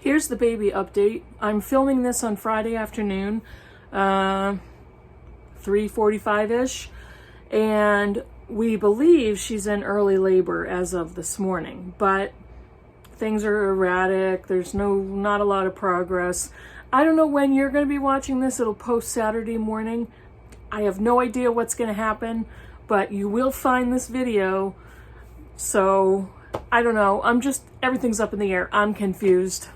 Here's the baby update. I'm filming this on Friday afternoon, 3:45-ish, and we believe she's in early labor as of this morning, but things are erratic. There's not a lot of progress. I don't know when you're going to be watching this. It'll post Saturday morning. I have no idea what's going to happen, but you will find this video. So I don't know. Everything's up in the air. I'm confused.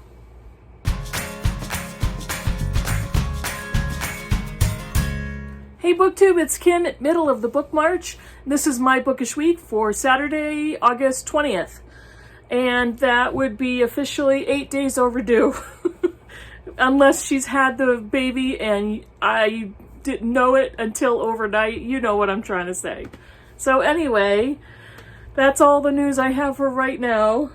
Hey Booktube, it's Kim at middle of the book march. This is my Bookish week for Saturday, August 20th. And that would be officially 8 days overdue. Unless she's had the baby and I didn't know it until overnight. You know what I'm trying to say. So anyway, that's all the news I have for right now.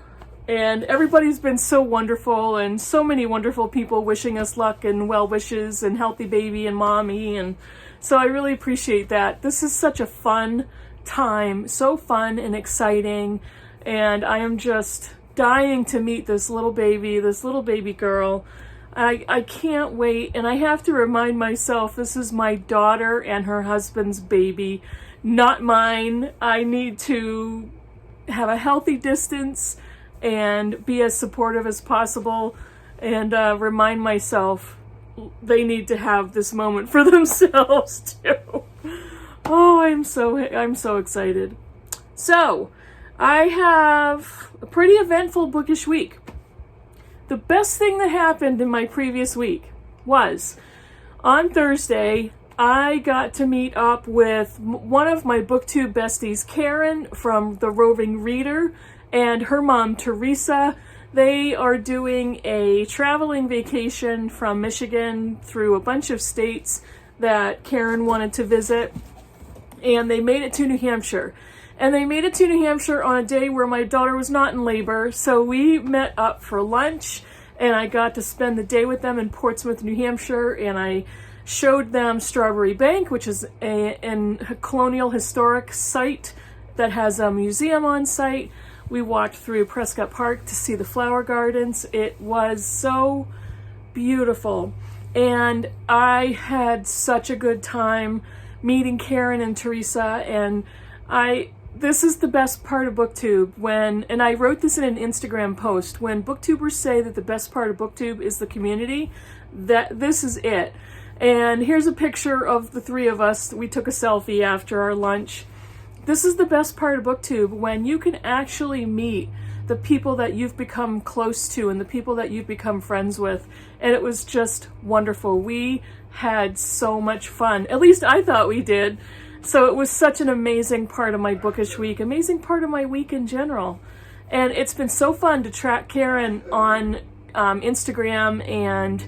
And everybody's been so wonderful, and so many wonderful people wishing us luck and well wishes and healthy baby and mommy, and so I really appreciate that. This is such a fun time, so fun and exciting, and I am just dying to meet this little baby girl. I can't wait, and I have to remind myself this is my daughter and her husband's baby, not mine. I need to have a healthy distance and be as supportive as possible, and remind myself they need to have this moment for themselves too. Oh, I'm so excited. So, I have a pretty eventful bookish week. The best thing that happened in my previous week was, on Thursday, I got to meet up with one of my Booktube besties, Karen from The Roving Reader, and her mom, Teresa. They are doing a traveling vacation from Michigan through a bunch of states that Karen wanted to visit, and they made it to New Hampshire. And they made it to New Hampshire on a day where my daughter was not in labor, so we met up for lunch, and I got to spend the day with them in Portsmouth, New Hampshire, and I showed them Strawberry Bank, which is a colonial historic site that has a museum on site. We walked through Prescott Park to see the flower gardens. It was so beautiful. And I had such a good time meeting Karen and Teresa. And this is the best part of Booktube. And I wrote this in an Instagram post, when Booktubers say that the best part of Booktube is the community, that this is it. And here's a picture of the three of us. We took a selfie after our lunch. This is the best part of Booktube, when you can actually meet the people that you've become close to and the people that you've become friends with. And it was just wonderful. We had so much fun. At least I thought we did. So it was such an amazing part of my bookish week, amazing part of my week in general. And it's been so fun to track Karen on Instagram and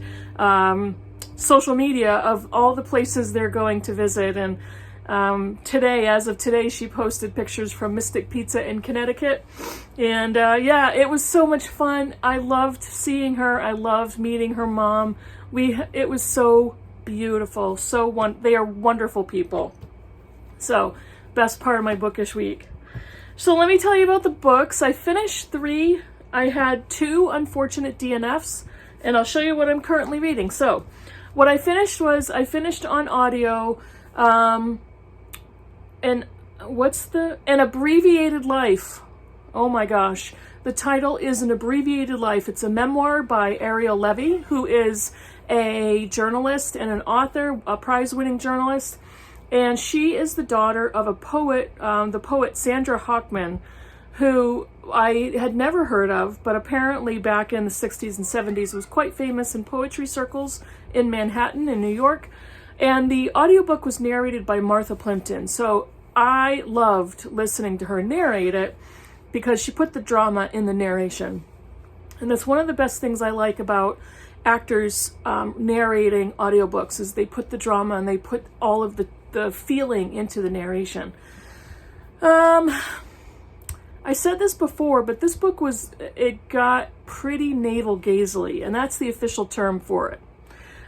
social media of all the places they're going to visit. And as of today, she posted pictures from Mystic Pizza in Connecticut. And yeah, it was so much fun. I loved seeing her. I loved meeting her mom. It was so beautiful. They are wonderful people. So, best part of my bookish week. So let me tell you about the books. I finished 3. I had 2 unfortunate DNFs, and I'll show you what I'm currently reading. So, what I finished on audio, An Abbreviated Life. Oh my gosh. The title is An Abbreviated Life. It's a memoir by Ariel Levy, who is a journalist and an author, a prize-winning journalist. And she is the daughter of a poet, the poet Sandra Hochman, who I had never heard of, but apparently back in the 60s and 70s was quite famous in poetry circles in Manhattan in New York. And the audiobook was narrated by Martha Plimpton. So I loved listening to her narrate it because she put the drama in the narration. And that's one of the best things I like about actors narrating audiobooks, is they put the drama and they put all of the feeling into the narration. I said this before, but this book got pretty navel-gazing, and that's the official term for it.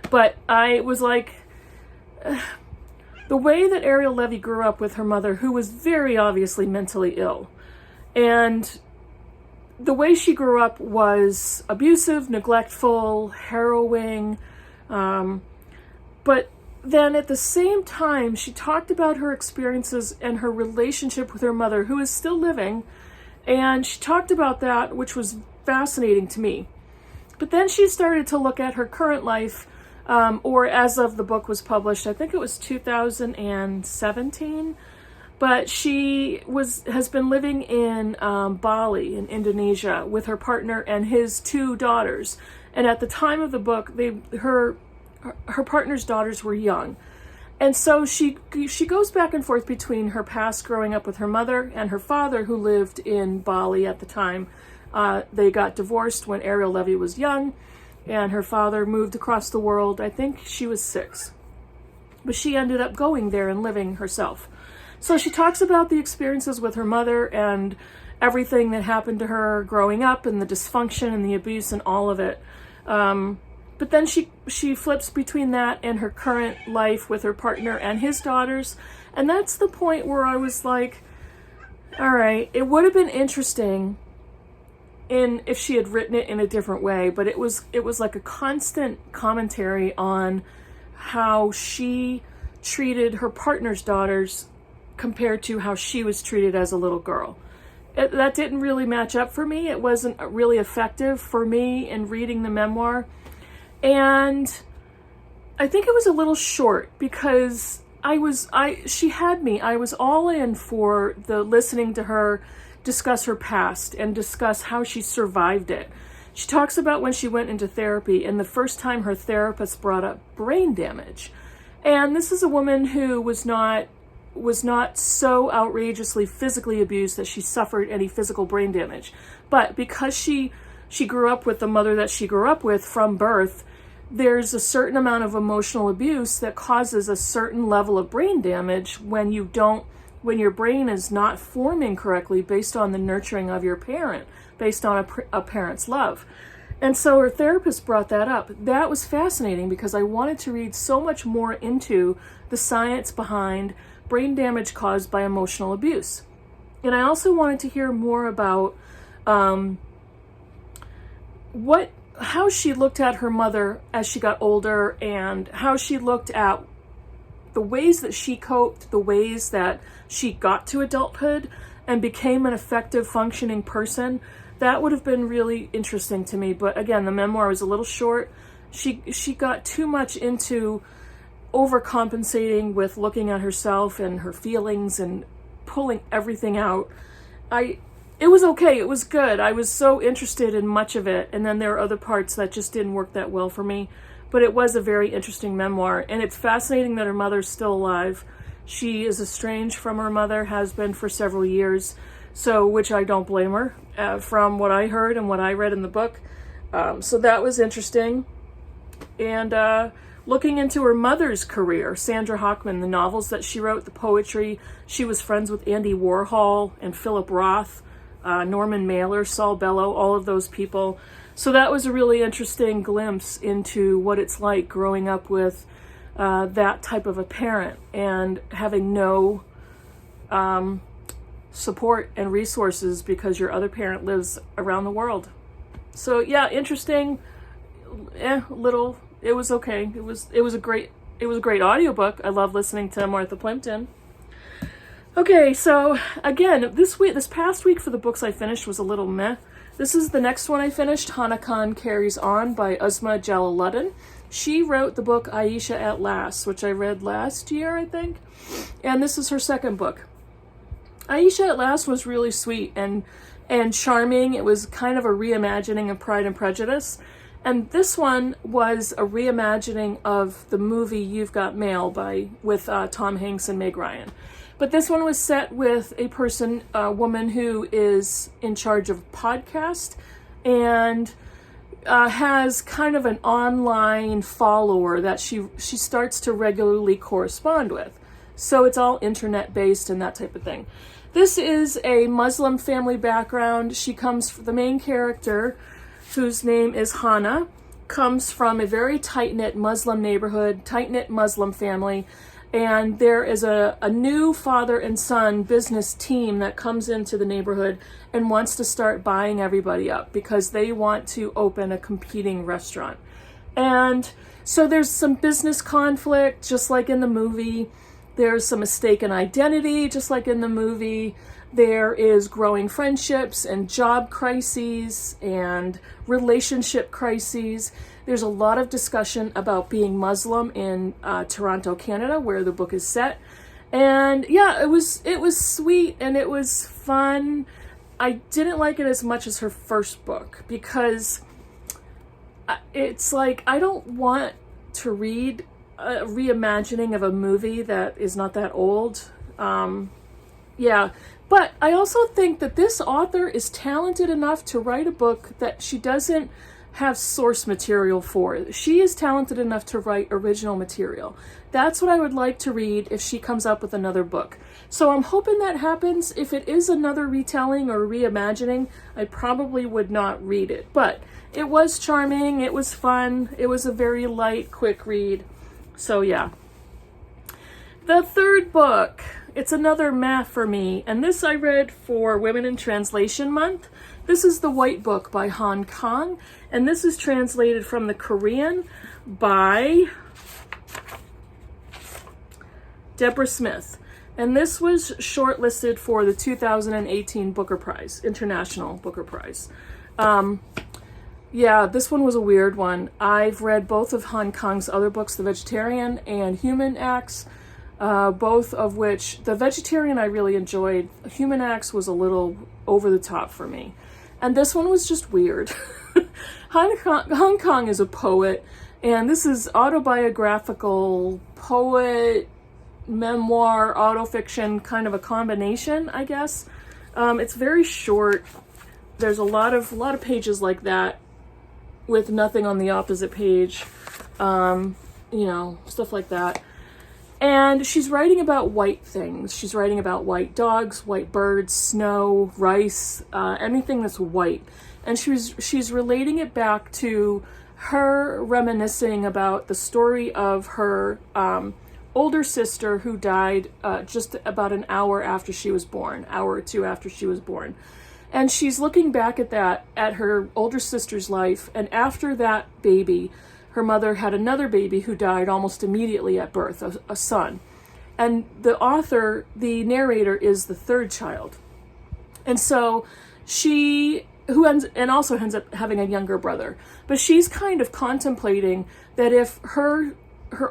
But I was like, the way that Ariel Levy grew up with her mother, who was very obviously mentally ill, and the way she grew up was abusive, neglectful, harrowing, but then at the same time, she talked about her experiences and her relationship with her mother, who is still living, and she talked about that, which was fascinating to me. But then she started to look at her current life, or as of the book was published, I think it was 2017, but she has been living in Bali in Indonesia with her partner and his 2 daughters. And at the time of the book, her partner's daughters were young. And so she goes back and forth between her past growing up with her mother and her father, who lived in Bali at the time. They got divorced when Ariel Levy was young, and her father moved across the world. I think she was 6. But she ended up going there and living herself. So she talks about the experiences with her mother and everything that happened to her growing up and the dysfunction and the abuse and all of it. But then she flips between that and her current life with her partner and his daughters. And that's the point where I was like, all right, it would have been interesting if she had written it in a different way, but it was like a constant commentary on how she treated her partner's daughters compared to how she was treated as a little girl. That didn't really match up for me. It wasn't really effective for me in reading the memoir. And I think it was a little short because she had me. I was all in for the listening to her discuss her past and discuss how she survived it. She talks about when she went into therapy and the first time her therapist brought up brain damage. And this is a woman who was not so outrageously physically abused that she suffered any physical brain damage. But because she grew up with the mother that she grew up with from birth, there's a certain amount of emotional abuse that causes a certain level of brain damage when your brain is not forming correctly based on the nurturing of your parent, based on a parent's love. And so her therapist brought that up. That was fascinating because I wanted to read so much more into the science behind brain damage caused by emotional abuse. And I also wanted to hear more about how she looked at her mother as she got older and how she looked at the ways that she coped, the ways that she got to adulthood and became an effective functioning person. That would have been really interesting to me. But again, the memoir was a little short. She got too much into overcompensating with looking at herself and her feelings and pulling everything out. It was okay. It was good. I was so interested in much of it. And then there are other parts that just didn't work that well for me. But it was a very interesting memoir. And it's fascinating that her mother's still alive. She is estranged from her mother, has been for several years. So, which I don't blame her from what I heard and what I read in the book. So that was interesting. And looking into her mother's career, Sandra Hochman, the novels that she wrote, the poetry, she was friends with Andy Warhol and Philip Roth, Norman Mailer, Saul Bellow, all of those people. So that was a really interesting glimpse into what it's like growing up with that type of a parent and having no support and resources because your other parent lives around the world. So yeah, interesting. Little. It was okay. It was a great audiobook. I love listening to Martha Plimpton. Okay, so again, this past week for the books I finished was a little meh. This is the next one I finished, Hanah Carries On by Uzma Jalaluddin. She wrote the book Aisha at Last, which I read last year, I think. And this is her second book. Aisha at Last was really sweet and charming. It was kind of a reimagining of Pride and Prejudice. And this one was a reimagining of the movie You've Got Mail with Tom Hanks and Meg Ryan. But this one was set with a woman who is in charge of a podcast and has kind of an online follower that she starts to regularly correspond with. So it's all internet based and that type of thing. This is a Muslim family background. The main character, whose name is Hanah, comes from a very tight-knit Muslim neighborhood, tight-knit Muslim family, And there is a new father and son business team that comes into the neighborhood and wants to start buying everybody up because they want to open a competing restaurant. And so there's some business conflict, just like in the movie. There's some mistaken identity, just like in the movie. There is growing friendships and job crises and relationship crises. There's a lot of discussion about being Muslim in Toronto, Canada, where the book is set. And yeah, it was sweet and it was fun. I didn't like it as much as her first book because it's like, I don't want to read a reimagining of a movie that is not that old. Yeah, but I also think that this author is talented enough to write a book that she doesn't have source material for. She is talented enough to write original material. That's what I would like to read if she comes up with another book. So I'm hoping that happens. If it is another retelling or reimagining, I probably would not read it. But it was charming, it was fun, it was a very light, quick read. So yeah. The third book, it's another math for me, and this I read for Women in Translation Month. This is The White Book by Han Kang, and this is translated from the Korean by Deborah Smith. And this was shortlisted for the 2018 Booker Prize, International Booker Prize. Yeah, this one was a weird one. I've read both of Han Kang's other books, The Vegetarian and Human Acts, both of which, The Vegetarian I really enjoyed. Human Acts was a little over the top for me. And this one was just weird. Han Kang is a poet, and this is autobiographical, poet, memoir, autofiction, kind of a combination, I guess. It's very short. There's a lot of pages like that with nothing on the opposite page, you know, stuff like that. And she's writing about white things. She's writing about white dogs, white birds, snow, rice, anything that's white. And she's relating it back to her reminiscing about the story of her older sister who died just about an hour after she was born, hour or two after she was born. And she's looking back at that, at her older sister's life. And after that baby, her mother had another baby who died almost immediately at birth, a son. And the author, the narrator, is the third child. And so also ends up having a younger brother. But she's kind of contemplating that if her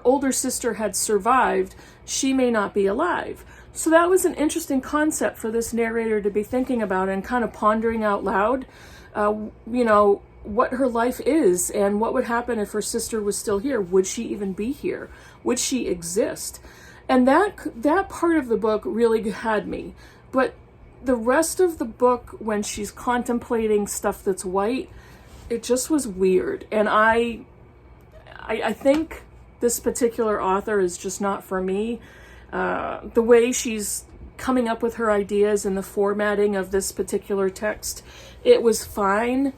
older sister had survived, she may not be alive. So that was an interesting concept for this narrator to be thinking about and kind of pondering out loud, you know, what her life is and what would happen if her sister was still here. Would she even be here? Would she exist? And that part of the book really had me. But the rest of the book, when she's contemplating stuff that's white, it just was weird. And I think this particular author is just not for me. The way she's coming up with her ideas and the formatting of this particular text, it was fine.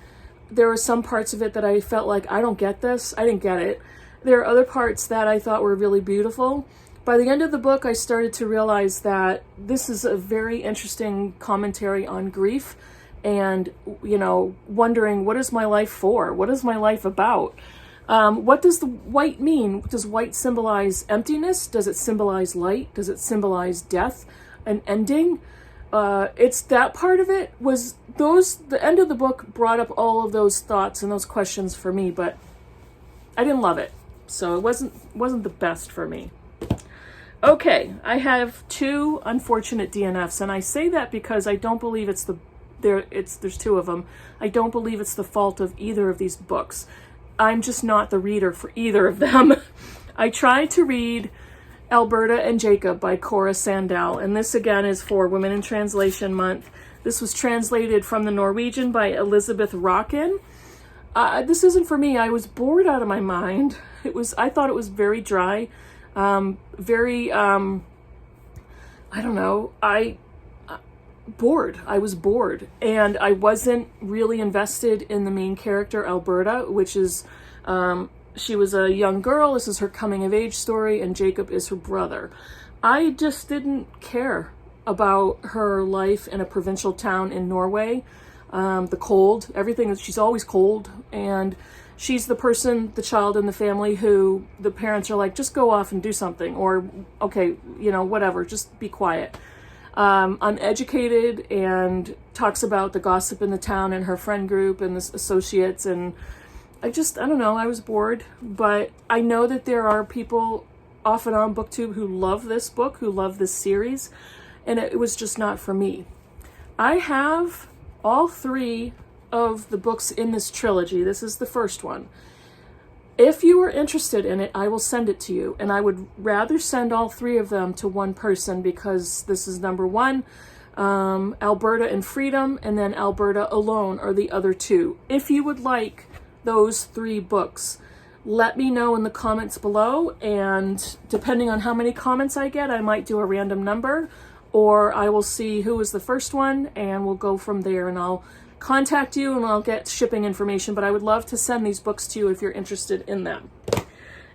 There were some parts of it that I felt like, I don't get this. I didn't get it. There are other parts that I thought were really beautiful. By the end of the book, I started to realize that this is a very interesting commentary on grief and, you know, wondering, what is my life for? What is my life about? What does the white mean? Does white symbolize emptiness? Does it symbolize light? Does it symbolize death? An ending? It's that part of it was the end of the book brought up all of those thoughts and those questions for me, but I didn't love it. So it wasn't the best for me. Okay, I have two unfortunate DNFs, and I say that because I don't believe there's two of them. I don't believe it's the fault of either of these books. I'm just not the reader for either of them. I tried to read Alberta and Jacob by Cora Sandell, and this again is for Women in Translation Month. This was translated from the Norwegian by Elizabeth Rockin. This isn't for me. I was bored out of my mind. I thought it was very dry, very, I don't know, bored. I was bored, and I wasn't really invested in the main character, Alberta, which is she was a young girl. This is her coming of age story, and Jacob is her brother. I just didn't care about her life in a provincial town in Norway. The cold, everything, she's always cold, and she's the person, the child in the family who the parents are like, just go off and do something, or okay, whatever, just be quiet. Uneducated, and talks about the gossip in the town and her friend group and the associates, and I don't know, I was bored. But I know that there are people off and on BookTube who love this book, who love this series, and it was just not for me. I have all 3 of the books in this trilogy. This is the first one. If you are interested in it, I will send it to you, and I would rather send all 3 of them to one person, because this is number 1, Alberta and Freedom, and then Alberta Alone are the other 2. If you would like those 3 books, let me know in the comments below, and depending on how many comments I get, I might do a random number, or I will see who was the first one, and we'll go from there, and I'll contact you and I'll get shipping information. But I would love to send these books to you if you're interested in them.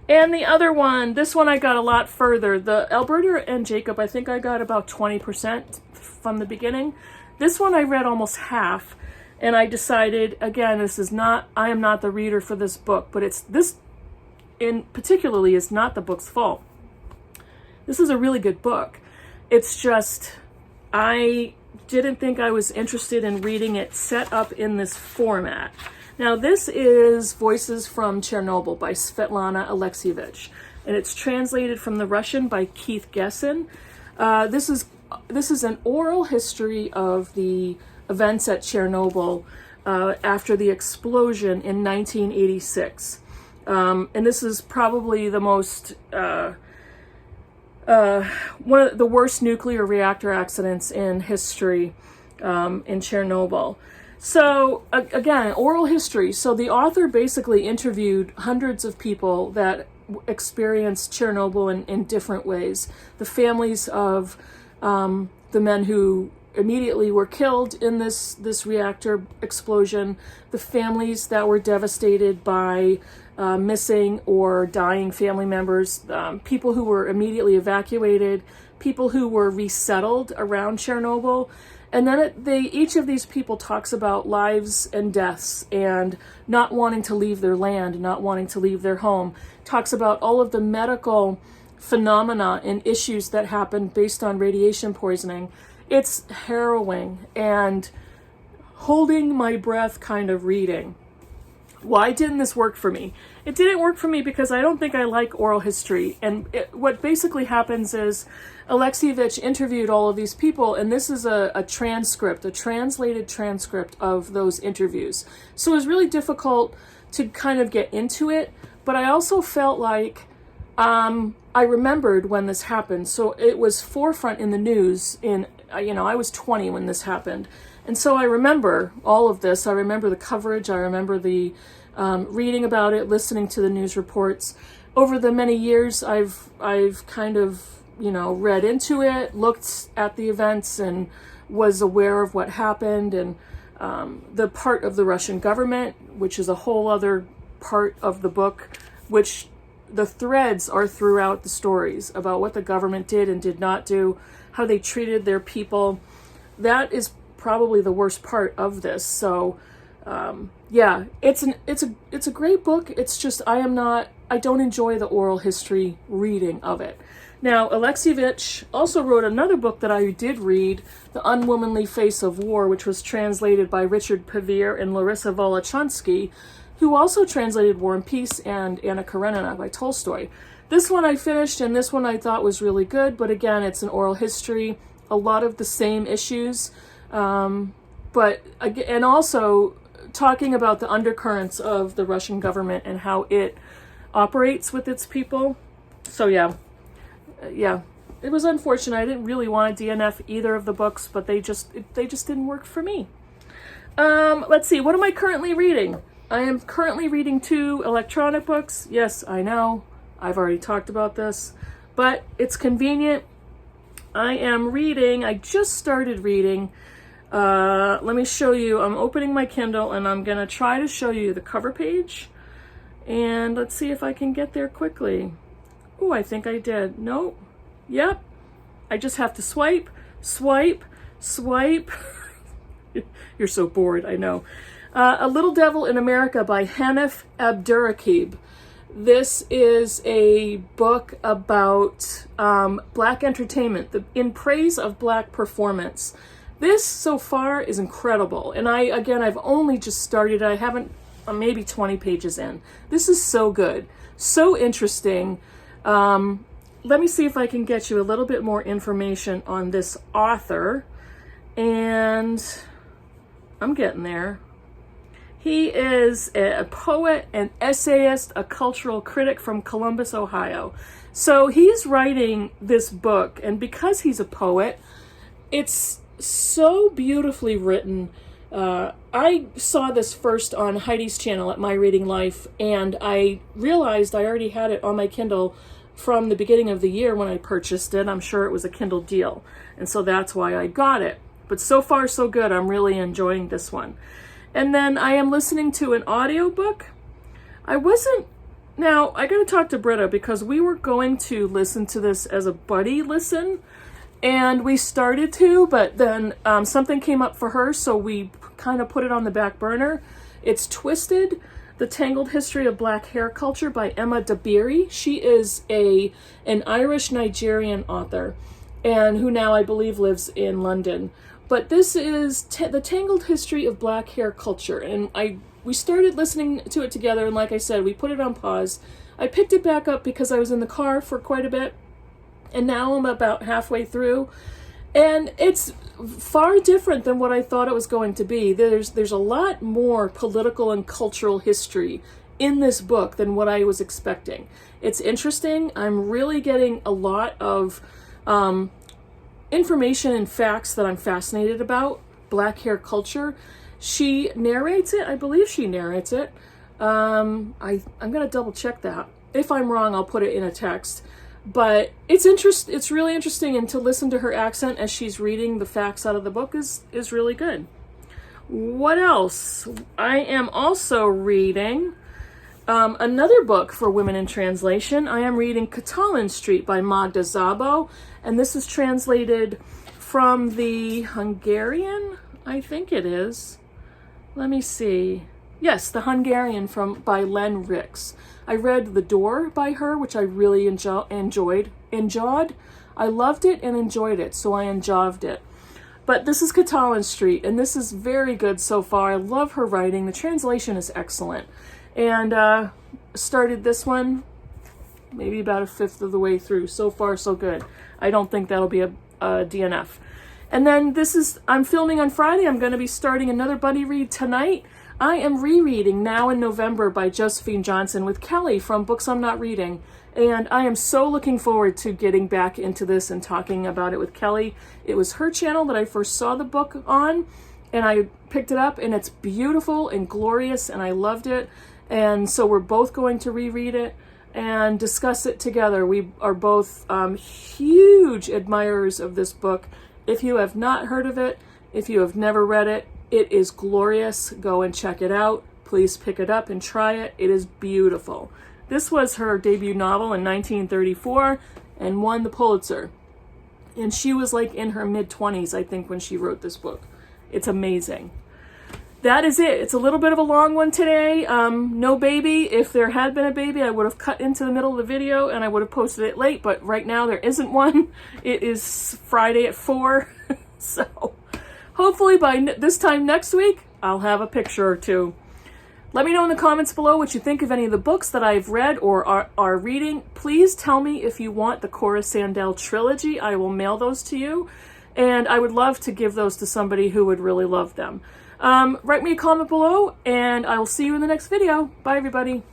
And the other one, this one I got a lot further. The Alberta and Jacob, I think I got about 20% from the beginning. This one I read almost half, and I decided, again, I am not the reader for this book, but this in particularly is not the book's fault. This is a really good book. It's just, I didn't think I was interested in reading it set up in this format. Now, this is Voices from Chernobyl by Svetlana Alexievich, and it's translated from the Russian by Keith Gesson. This is an oral history of the events at Chernobyl after the explosion in 1986. And this is probably the most one of the worst nuclear reactor accidents in history, in Chernobyl. So again, oral history. So the author basically interviewed hundreds of people that experienced Chernobyl in different ways. The families of the men who immediately were killed in this reactor explosion, the families that were devastated by missing or dying family members, people who were immediately evacuated, people who were resettled around Chernobyl. And then each of these people talks about lives and deaths and not wanting to leave their land, not wanting to leave their home, talks about all of the medical phenomena and issues that happen based on radiation poisoning. It's harrowing and holding my breath kind of reading. Why didn't this work for me? It didn't work for me because I don't think I like oral history. And what basically happens is Alexievich interviewed all of these people, and this is a transcript, a translated transcript of those interviews. So it was really difficult to kind of get into it, but I also felt like I remembered when this happened. So it was forefront in the news I was 20 when this happened. And so I remember all of this. I remember the coverage. I remember the reading about it, listening to the news reports. Over the many years, I've kind of, read into it, looked at the events, and was aware of what happened, and the part of the Russian government, which is a whole other part of the book, which the threads are throughout the stories about what the government did and did not do, how they treated their people. That is probably the worst part of this. So yeah, it's a great book. It's just I don't enjoy the oral history reading of it. Now, Alexievich also wrote another book that I did read, The Unwomanly Face of War, which was translated by Richard Pevere and Larissa Volochansky, who also translated War and Peace and Anna Karenina by Tolstoy. This one I finished, and this one I thought was really good, but again, it's an oral history, a lot of the same issues, but and also talking about the undercurrents of the Russian government and how it operates with its people. So yeah, it was unfortunate. I didn't really want to DNF either of the books, but they just didn't work for me. Let's see, what am I currently reading? I am currently reading 2 electronic books. Yes, I know, I've already talked about this, but it's convenient. I just started reading, let me show you, I'm opening my Kindle and I'm gonna try to show you the cover page. And let's see if I can get there quickly. Oh, I think I did. Nope. Yep. I just have to swipe, swipe, swipe. You're so bored, I know. A Little Devil in America by Hanah Carry On. This is a book about Black entertainment, in praise of Black performance. This so far is incredible. And I've only just started. I haven't, maybe 20 pages in. This is so good, so interesting. Let me see if I can get you a little bit more information on this author. And I'm getting there. He is a poet, an essayist, a cultural critic from Columbus, Ohio. So he's writing this book, and because he's a poet, it's so beautifully written. I saw this first on Heidi's channel at My Reading Life, and I realized I already had it on my Kindle from the beginning of the year when I purchased it. I'm sure it was a Kindle deal, and so that's why I got it. But so far, so good. I'm really enjoying this one. And then I am listening to an audiobook. Now, I got to talk to Britta because we were going to listen to this as a buddy listen, and we started to, but then something came up for her, so we kind of put it on the back burner. It's Twisted, The Tangled History of Black Hair Culture by Emma Dabiri. She is an Irish-Nigerian author, and who now I believe lives in London. But this is The Tangled History of Black Hair Culture, and we started listening to it together, and like I said, we put it on pause. I picked it back up because I was in the car for quite a bit, and now I'm about halfway through, and it's far different than what I thought it was going to be. There's a lot more political and cultural history in this book than what I was expecting. It's interesting. I'm really getting a lot of information and facts that I'm fascinated about. Black hair culture. She narrates it. I believe she narrates it. I'm going to double check that. If I'm wrong, I'll put it in a text. But it's really interesting, and to listen to her accent as she's reading the facts out of the book is really good. What else? I am also reading another book for women in translation. I am reading Catalan Street by Magda Szabo, and this is translated from the Hungarian, I think it is. Let me see. Yes, the Hungarian by Len Ricks. I read The Door by her, which I really enjoyed. I loved it and enjoyed it, so I enjoved it. But this is Catalan Street, and this is very good so far. I love her writing. The translation is excellent. And started this one maybe about a fifth of the way through. So far, so good. I don't think that'll be a DNF. And then I'm filming on Friday. I'm going to be starting another buddy read tonight. I am rereading Now in November by Josephine Johnson with Kelly from Books I'm Not Reading. And I am so looking forward to getting back into this and talking about it with Kelly. It was her channel that I first saw the book on, and I picked it up, and it's beautiful and glorious, and I loved it. And so we're both going to reread it and discuss it together. We are both huge admirers of this book. If you have not heard of it, if you have never read it, it is glorious. Go and check it out. Please pick it up and try it. It is beautiful. This was her debut novel in 1934 and won the Pulitzer. And she was like in her mid-20s, I think, when she wrote this book. It's amazing. That is it. It's a little bit of a long one today. No baby. If there had been a baby, I would have cut into the middle of the video and I would have posted it late, but right now there isn't one. It is Friday at 4. So hopefully by this time next week, I'll have a picture or two. Let me know in the comments below what you think of any of the books that I've read or are reading. Please tell me if you want the Cora Sandell trilogy. I will mail those to you. And I would love to give those to somebody who would really love them. Write me a comment below, and I will see you in the next video. Bye, everybody.